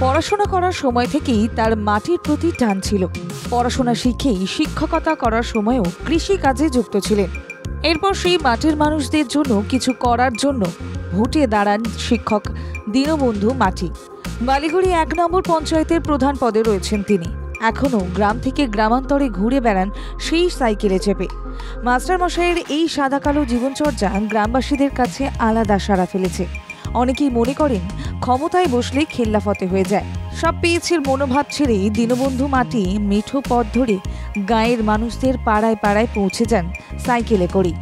পড়াশোনা করার সময় থেকেই তার মাটির প্রতি টান ছিল। পড়াশোনা শিখেই শিক্ষকতা করার সময়ও কৃষি কাজে যুক্ত ছিলেন। এরপর সেই মাটির মানুষদের জন্য কিছু করার জন্য ভোটে দাঁড়ান শিক্ষক দীনবন্ধু মাটি। বালিগুড়ি ১ নম্বর পঞ্চায়েতের প্রধান পদে রয়েছেন তিনি। এখনও গ্রাম থেকে গ্রামান্তরে ঘুরে বেড়ান সেই সাইকেলে চেপে। মাস্টারমশাইয়ের এই সাদা কালো জীবনচর্যা গ্রামবাসীদের কাছে আলাদা সাড়া ফেলেছে। অনেকেই মনে করেন ক্ষমতায় বসলে খেল্লাফতে হয়ে যায়। সব পেয়েছের মনোভাব ছেড়ে দীনবন্ধু মাটি মেঠো পথ ধরে গাঁয়ের মানুষদের পাড়ায় পাড়ায় পৌঁছে যান সাইকেলে করে।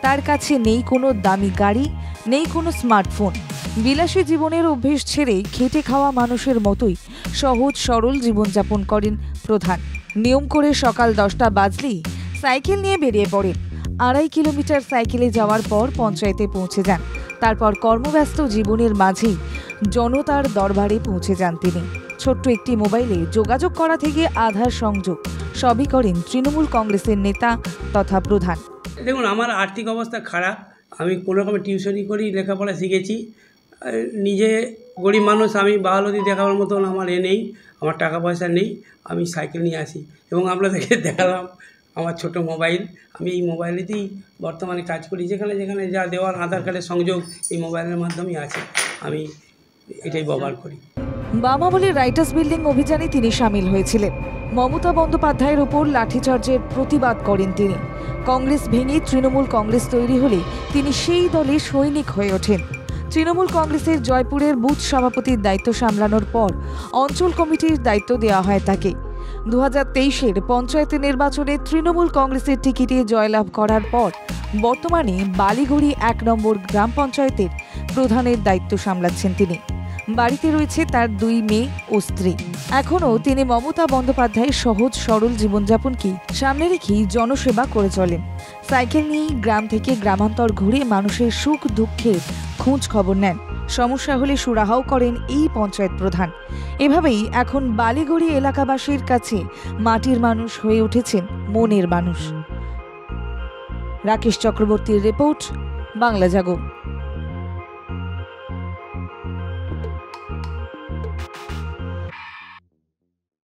তার কাছে নেই কোনো দামি গাড়ি, নেই কোনো স্মার্টফোন। বিলাসী জীবনের অভ্যেস ছেড়ে খেটে খাওয়া মানুষের মতোই সহজ সরল জীবনযাপন করেন প্রধান। নিয়ম করে সকাল 10টা বাজলেই সাইকেল নিয়ে বেরিয়ে পড়েন। 2.5 কিলোমিটার সাইকেলে যাওয়ার পর পঞ্চায়েতে পৌঁছে যান। তারপর কর্মব্যস্ত জীবনের মাঝেই জনতার দরবারে পৌঁছে যান তিনি। ছোট্ট একটি মোবাইলে যোগাযোগ করা থেকে আধার সংযোগ সবই করেন তৃণমূল কংগ্রেসের নেতা তথা প্রধান। দেখুন, আমার আর্থিক অবস্থা খারাপ। আমি কোনো রকমের টিউশনি করি, লেখাপড়া শিখেছি। নিজে গরিব মানুষ, আমি বাহালতি দেখাবার মতন আমার নেই, আমার টাকা পয়সা নেই। আমি সাইকেল নিয়ে আসি এবং আপনাদেরকে দেখালাম আমার ছোট মোবাইল। আমি এই মোবাইলেতেই বর্তমানে কাজ করি। যেখানে যেখানে যা দেওয়ার আধার কার্ডের সংযোগ এই মোবাইলের মাধ্যমেই আছে। আমি এটাই ব্যবহার করি। বাম আমলের রাইটার্স বিল্ডিং অভিযানে তিনি সামিল হয়েছিলেন। মমতা বন্দ্যোপাধ্যায়ের ওপর লাঠিচার্জের প্রতিবাদ করেন তিনি। কংগ্রেস ভেঙে তৃণমূল কংগ্রেস তৈরি হলে তিনি সেই দলে সৈনিক হয়ে ওঠেন। তৃণমূল কংগ্রেসের জয়পুরের বুথ সভাপতির দায়িত্ব সামলানোর পর অঞ্চল কমিটির দায়িত্ব দেওয়া হয় তাকে। 2023-এর পঞ্চায়েত নির্বাচনে তৃণমূল কংগ্রেসের টিকিটে জয়লাভ করার পর বর্তমানে বালিগুড়ি 1 নম্বর গ্রাম পঞ্চায়েতের প্রধানের দায়িত্ব সামলাচ্ছেন তিনি। বাড়িতে রয়েছে তার 2 মেয়ে ও স্ত্রী। এখনও তিনি মমতা বন্দ্যোপাধ্যায়ের সহজ সরল জীবনযাপনকে সামনে রেখেই জনসেবা করে চলেন। সাইকেল নিয়েই গ্রাম থেকে গ্রামান্তর ঘুরে মানুষের সুখ দুঃখের খোঁজ খবর নেন। সমস্যা হলে সুরাহাও করেন এই পঞ্চায়েত প্রধান। এভাবেই এখন বালিগুড়ি এলাকাবাসীর কাছে মাটির মানুষ হয়ে উঠেছেন মনের মানুষ। রাকেশ চক্রবর্তীর রিপোর্ট, বাংলা জাগো।